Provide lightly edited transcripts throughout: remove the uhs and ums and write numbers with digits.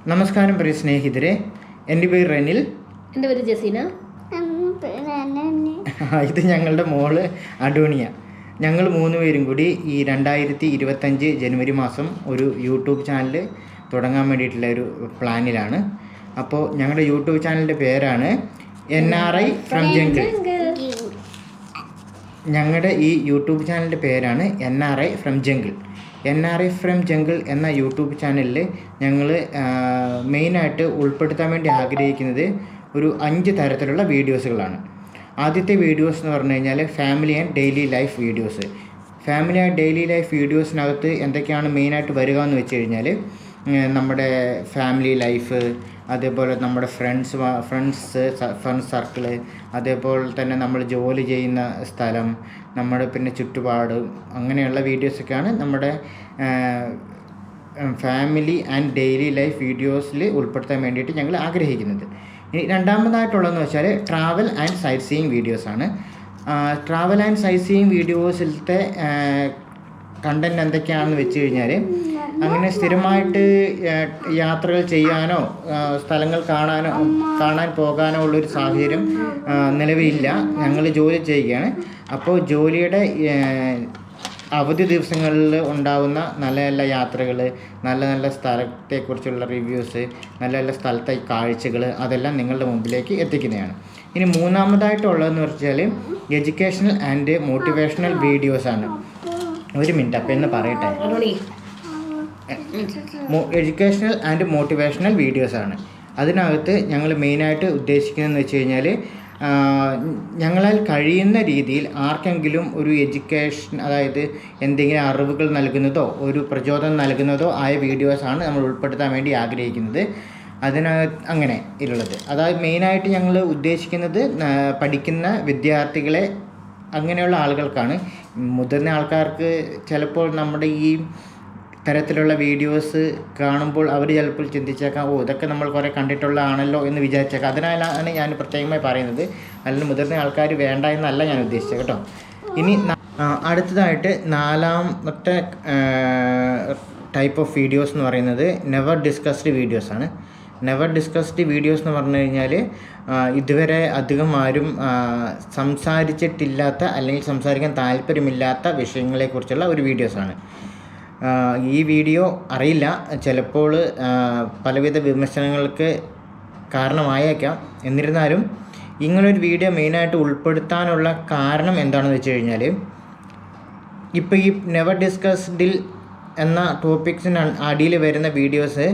നമസ്കാരം പ്രിയ സ്നേഹിതരെ, എൻ്റെ പേര് റെനിൽ. എൻ്റെ പേര് ജസീന. ഇത് ഞങ്ങളുടെ മോള് അഡോണിയ. ഞങ്ങൾ 3 പേരും കൂടി ഈ 2025 ജനുവരി മാസം ഒരു യൂട്യൂബ് ചാനൽ തുടങ്ങാൻ വേണ്ടിയിട്ടുള്ള ഒരു പ്ലാനിലാണ്. അപ്പോൾ ഞങ്ങളുടെ യൂട്യൂബ് ചാനലിൻ്റെ പേരാണ് NRI ഫ്രം ജംഗിൾ. ഞങ്ങളുടെ ഈ യൂട്യൂബ് ചാനലിൻ്റെ പേരാണ് NRI from jungle. NRI from jungle എന്ന യൂട്യൂബ് ചാനലിൽ ഞങ്ങൾ മെയിനായിട്ട് ഉൾപ്പെടുത്താൻ വേണ്ടി ആഗ്രഹിക്കുന്നത് ഒരു 5 തരത്തിലുള്ള വീഡിയോസുകളാണ്. ആദ്യത്തെ വീഡിയോസ് എന്ന് പറഞ്ഞു കഴിഞ്ഞാൽ family and daily life videos. Family and daily life വീഡിയോസിനകത്ത് എന്തൊക്കെയാണ് മെയിനായിട്ട് വരിക എന്ന് വെച്ച് കഴിഞ്ഞാൽ നമ്മുടെ ഫാമിലി ലൈഫ്, അതേപോലെ നമ്മുടെ ഫ്രണ്ട്സ് സർക്കിള്, അതേപോലെ തന്നെ നമ്മൾ ജോലി ചെയ്യുന്ന സ്ഥലം, നമ്മുടെ പിന്നെ ചുറ്റുപാട്, അങ്ങനെയുള്ള വീഡിയോസൊക്കെയാണ് നമ്മുടെ ഫാമിലി ആൻഡ് ഡെയിലി ലൈഫ് വീഡിയോസിൽ ഉൾപ്പെടുത്താൻ വേണ്ടിയിട്ട് ഞങ്ങൾ ആഗ്രഹിക്കുന്നത്. ഇനി രണ്ടാമതായിട്ടുള്ളതെന്ന് വെച്ചാൽ ട്രാവൽ ആൻഡ് സൈറ്റ് സീയിങ് വീഡിയോസാണ്. ട്രാവൽ ആൻഡ് സൈറ്റ് സീയിങ് വീഡിയോസിലത്തെ കണ്ടൻറ് എന്തൊക്കെയാണെന്ന് വെച്ച് കഴിഞ്ഞാൽ, അങ്ങനെ സ്ഥിരമായിട്ട് യാത്രകൾ ചെയ്യാനോ സ്ഥലങ്ങൾ കാണാൻ പോകാനോ ഉള്ളൊരു സാഹചര്യം നിലവിലില്ല. ഞങ്ങൾ ജോലി ചെയ്യുകയാണ്. അപ്പോൾ ജോലിയുടെ അവധി ദിവസങ്ങളിൽ ഉണ്ടാകുന്ന നല്ല നല്ല യാത്രകൾ, നല്ല നല്ല സ്ഥലത്തെക്കുറിച്ചുള്ള റിവ്യൂസ്, നല്ല നല്ല സ്ഥലത്തെ കാഴ്ചകൾ, അതെല്ലാം നിങ്ങളുടെ മുമ്പിലേക്ക് എത്തിക്കുന്നതാണ്. ഇനി മൂന്നാമതായിട്ടുള്ളതെന്ന് വെച്ചാൽ എഡ്യൂക്കേഷണൽ ആൻഡ് മോട്ടിവേഷണൽ വീഡിയോസാണ്. ഒരു മിനിറ്റ് അപ്പം എന്ന് പറയട്ടെ. എഡ്യൂക്കേഷണൽ ആൻഡ് മോട്ടിവേഷണൽ വീഡിയോസാണ്. അതിനകത്ത് ഞങ്ങൾ മെയിനായിട്ട് ഉദ്ദേശിക്കുന്നതെന്ന് വെച്ച് കഴിഞ്ഞാൽ, ഞങ്ങളാൽ കഴിയുന്ന രീതിയിൽ ആർക്കെങ്കിലും ഒരു എഡ്യൂക്കേഷൻ, അതായത് എന്തെങ്കിലും അറിവുകൾ നൽകുന്നതോ ഒരു പ്രചോദനം നൽകുന്നതോ ആയ വീഡിയോസാണ് നമ്മൾ ഉൾപ്പെടുത്താൻ വേണ്ടി ആഗ്രഹിക്കുന്നത്. അതിനകത്ത് അങ്ങനെ ഉള്ളത്, അതായത് മെയിനായിട്ട് ഞങ്ങൾ ഉദ്ദേശിക്കുന്നത് പഠിക്കുന്ന വിദ്യാർത്ഥികളെ, അങ്ങനെയുള്ള ആളുകൾക്കാണ്. മുതിർന്ന ആൾക്കാർക്ക് ചിലപ്പോൾ നമ്മുടെ ഈ തരത്തിലുള്ള വീഡിയോസ് കാണുമ്പോൾ അവർ ചിലപ്പോൾ ചിന്തിച്ചേക്കാം, ഇതൊക്കെ നമ്മൾ കുറേ കണ്ടിട്ടുള്ളതാണല്ലോ എന്ന് വിചാരിച്ചേക്കാം. അതിനാലാണ് ഞാൻ പ്രത്യേകമായി പറയുന്നത്. അല്ലെങ്കിൽ മുതിർന്ന ആൾക്കാർ വേണ്ട എന്നല്ല ഞാൻ ഉദ്ദേശിച്ചത് കേട്ടോ. ഇനി അടുത്തതായിട്ട് 4ാമത്തെ ടൈപ്പ് ഓഫ് വീഡിയോസ് എന്ന് പറയുന്നത് നെവർ ഡിസ്കസ്ഡ് വീഡിയോസാണ്. നെവർ ഡിസ്കസ്ഡ് വീഡിയോസ് എന്ന് പറഞ്ഞു കഴിഞ്ഞാൽ, ഇതുവരെ അധികം ആരും സംസാരിച്ചിട്ടില്ലാത്ത അല്ലെങ്കിൽ സംസാരിക്കാൻ താല്പര്യമില്ലാത്ത വിഷയങ്ങളെക്കുറിച്ചുള്ള ഒരു വീഡിയോസാണ്. ഈ വീഡിയോ അറിയില്ല, ചിലപ്പോൾ പലവിധ വിമർശനങ്ങൾക്ക് കാരണമായേക്കാം. എന്നിരുന്നാലും ഇങ്ങനൊരു വീഡിയോ മെയിനായിട്ട് ഉൾപ്പെടുത്താനുള്ള കാരണം എന്താണെന്ന് വെച്ച് കഴിഞ്ഞാൽ, ഇപ്പോൾ ഈ നെവർ ഡിസ്കസ്ഡിൽ എന്ന ടോപ്പിക്സിന് അടിയിൽ വരുന്ന വീഡിയോസ്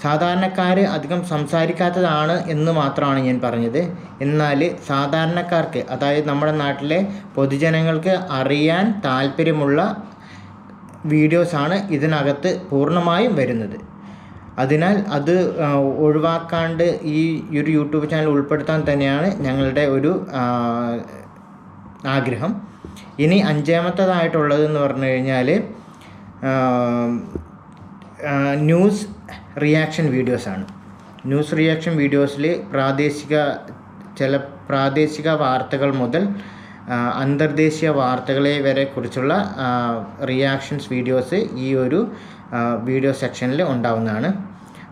സാധാരണക്കാർ അധികം സംസാരിക്കാത്തതാണ് എന്ന് മാത്രമാണ് ഞാൻ പറഞ്ഞത്. എന്നാൽ സാധാരണക്കാർക്ക്, അതായത് നമ്മുടെ നാട്ടിലെ പൊതുജനങ്ങൾക്ക് അറിയാൻ താല്പര്യമുള്ള വീഡിയോസാണ് ഇതിനകത്ത് പൂർണ്ണമായും വരുന്നത്. അതിനാൽ അത് ഒഴിവാക്കാണ്ട് ഈ ഒരു യൂട്യൂബ് ചാനൽ ഉൾപ്പെടുത്താൻ തന്നെയാണ് ഞങ്ങളുടെ ഒരു ആഗ്രഹം. ഇനി 5ാമത്തേതായിട്ടുള്ളതെന്ന് പറഞ്ഞു കഴിഞ്ഞാൽ ന്യൂസ് റിയാക്ഷൻ വീഡിയോസാണ്. ന്യൂസ് റിയാക്ഷൻ വീഡിയോസിൽ പ്രാദേശിക വാർത്തകൾ മുതൽ അന്തർദേശീയ വാർത്തകളെ വരെ കുറിച്ചുള്ള റിയാക്ഷൻസ് വീഡിയോസ് ഈ ഒരു വീഡിയോ സെക്ഷനിൽ ഉണ്ടാവുന്നതാണ്.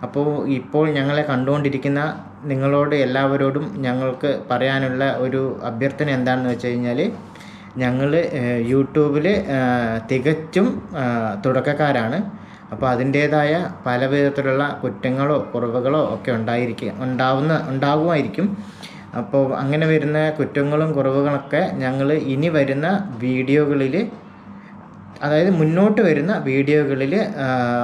അപ്പോൾ ഇപ്പോൾ ഞങ്ങളെ കണ്ടുകൊണ്ടിരിക്കുന്ന നിങ്ങളോട് എല്ലാവരോടും ഞങ്ങൾക്ക് പറയാനുള്ള ഒരു അഭ്യർത്ഥന എന്താണെന്ന് വെച്ച് കഴിഞ്ഞാൽ, ഞങ്ങൾ യൂട്യൂബിൽ തികച്ചും തുടക്കക്കാരാണ്. അപ്പോൾ അതിൻ്റേതായ പല വിധത്തിലുള്ള കുറ്റങ്ങളോ കുറവുകളോ ഒക്കെ ഉണ്ടാകുമായിരിക്കും. അപ്പോൾ അങ്ങനെ വരുന്ന കുറ്റങ്ങളും കുറവുകളൊക്കെ ഞങ്ങൾ ഇനി വരുന്ന വീഡിയോകളിൽ, അതായത് മുന്നോട്ട് വരുന്ന വീഡിയോകളിൽ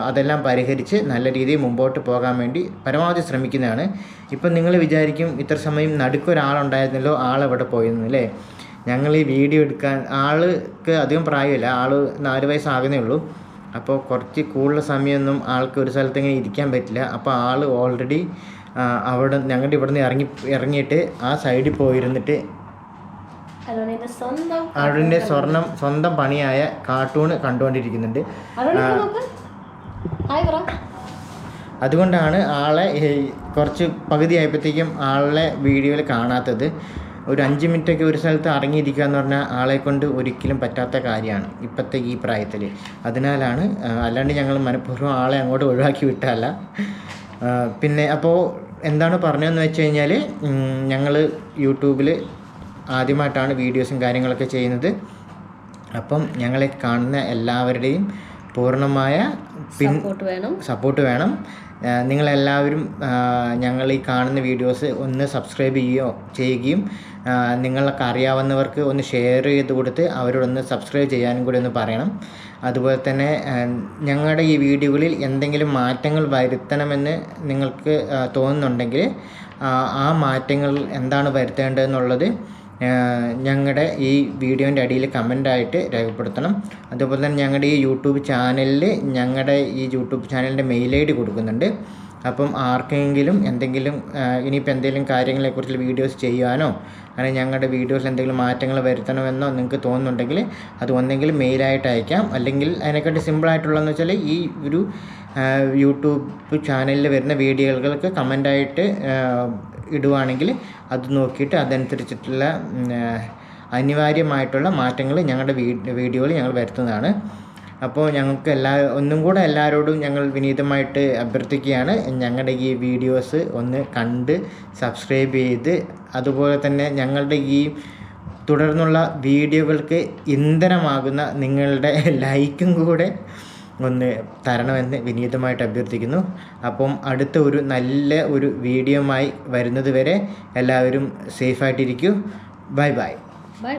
അതെല്ലാം പരിഹരിച്ച് നല്ല രീതിയിൽ മുമ്പോട്ട് പോകാൻ വേണ്ടി പരമാവധി ശ്രമിക്കുന്നതാണ്. ഇപ്പം നിങ്ങൾ വിചാരിക്കും, ഇത്ര സമയം നടുക്കൊരാളുണ്ടായിരുന്നല്ലോ, ആളെവിടെ പോയിരുന്നല്ലേ? ഞങ്ങൾ ഈ വീഡിയോ എടുക്കാൻ, ആൾക്ക് അധികം പ്രായമില്ല, ആൾ 4 വയസ്സാകുന്നേ ഉള്ളൂ. അപ്പോൾ കുറച്ച് കൂടുതൽ സമയമൊന്നും ആൾക്ക് ഒരു സ്ഥലത്ത് ഇങ്ങനെ ഇരിക്കാൻ പറ്റില്ല. അപ്പോൾ ആൾ ഓൾറെഡി ഞങ്ങളുടെ ഇവിടെ നിന്ന് ഇറങ്ങിയിട്ട് ആ സൈഡിൽ പോയിരുന്നിട്ട് അരുണിൻ്റെ സ്വന്തം പണിയായ കാർട്ടൂൺ കണ്ടുകൊണ്ടിരിക്കുന്നുണ്ട്. അതുകൊണ്ടാണ് ആളെ കുറച്ച് പകുതിയായപ്പോഴത്തേക്കും ആളെ വീഡിയോയിൽ കാണാത്തത്. ഒരു 5 മിനിറ്റൊക്കെ ഒരു സ്ഥലത്ത് ഇറങ്ങിയിരിക്കുക എന്ന് പറഞ്ഞാൽ ആളെക്കൊണ്ട് ഒരിക്കലും പറ്റാത്ത കാര്യമാണ് ഇപ്പോഴത്തെ ഈ പ്രായത്തിൽ. അതിനാലാണ്, അല്ലാണ്ട് ഞങ്ങൾ മനഃപൂർവ്വം ആളെ അങ്ങോട്ട് ഒഴിവാക്കി വിട്ടല്ല. പിന്നെ അപ്പോൾ എന്താണ് പറഞ്ഞതെന്ന് വെച്ച് കഴിഞ്ഞാൽ ഞങ്ങൾ യൂട്യൂബിൽ ആദ്യമായിട്ടാണ് വീഡിയോസും കാര്യങ്ങളൊക്കെ ചെയ്യുന്നത്. അപ്പം ഞങ്ങളെ കാണുന്ന എല്ലാവരുടെയും പൂർണ്ണമായ സപ്പോർട്ട് വേണം. നിങ്ങളെല്ലാവരും ഞങ്ങൾ ഈ കാണുന്ന വീഡിയോസ് ഒന്ന് സബ്സ്ക്രൈബ് ചെയ്യുകയും നിങ്ങൾക്ക് അറിയാവുന്നവർക്ക് ഒന്ന് ഷെയർ ചെയ്ത് കൊടുത്ത് അവരോടൊന്ന് സബ്സ്ക്രൈബ് ചെയ്യാനും കൂടി ഒന്ന് പറയണം. അതുപോലെ തന്നെ ഞങ്ങളുടെ ഈ വീഡിയോകളിൽ എന്തെങ്കിലും മാറ്റങ്ങൾ വരുത്തണമെന്ന് നിങ്ങൾക്ക് തോന്നുന്നുണ്ടെങ്കിൽ ആ മാറ്റങ്ങൾ എന്താണ് വരുത്തേണ്ടതെന്നുള്ളത് ഞങ്ങളുടെ ഈ വീഡിയോൻ്റെ അടിയിൽ കമൻ്റായിട്ട് രേഖപ്പെടുത്തണം. അതുപോലെ തന്നെ ഞങ്ങളുടെ ഈ യൂട്യൂബ് ചാനലിൻ്റെ മെയിൽ ID കൊടുക്കുന്നുണ്ട്. അപ്പം ആർക്കെങ്കിലും എന്തെങ്കിലും ഇനിയിപ്പോൾ എന്തെങ്കിലും കാര്യങ്ങളെക്കുറിച്ച് വീഡിയോസ് ചെയ്യാനോ അല്ലെങ്കിൽ ഞങ്ങളുടെ വീഡിയോസിൽ എന്തെങ്കിലും മാറ്റങ്ങൾ വരുത്തണമെന്നോ നിങ്ങൾക്ക് തോന്നുന്നുണ്ടെങ്കിൽ അത് ഒന്നെങ്കിൽ മെയിലായിട്ട് അയക്കാം. അല്ലെങ്കിൽ അതിനെക്കാട്ടി സിമ്പിളായിട്ടുള്ളതെന്ന് വെച്ചാൽ ഈ ഒരു യൂട്യൂബ് ചാനലിൽ വരുന്ന വീഡിയോകൾക്ക് കമൻ്റായിട്ട് ഇടുവാണെങ്കിൽ അത് നോക്കിയിട്ട് അതനുസരിച്ചിട്ടുള്ള അനിവാര്യമായിട്ടുള്ള മാറ്റങ്ങൾ ഞങ്ങളുടെ വീഡിയോയിൽ ഞങ്ങൾ വരുത്തുന്നതാണ്. അപ്പോൾ ഞങ്ങൾക്ക് ഒന്നും കൂടെ എല്ലാവരോടും ഞങ്ങൾ വിനീതമായിട്ട് അഭ്യർത്ഥിക്കുകയാണ്, ഞങ്ങളുടെ ഈ വീഡിയോസ് ഒന്ന് കണ്ട് സബ്സ്ക്രൈബ് ചെയ്ത് അതുപോലെ തന്നെ ഞങ്ങളുടെ ഈ തുടർന്നുള്ള വീഡിയോകൾക്ക് ഇന്ധനമാകുന്ന നിങ്ങളുടെ ലൈക്കും കൂടെ ഒന്ന് തരണമെന്ന് വിനീതമായിട്ട് അഭ്യർത്ഥിക്കുന്നു. അപ്പം അടുത്ത ഒരു നല്ല ഒരു വീഡിയോയുമായി വരുന്നത് വരെ എല്ലാവരും സേഫായിട്ടിരിക്കൂ. Bye bye.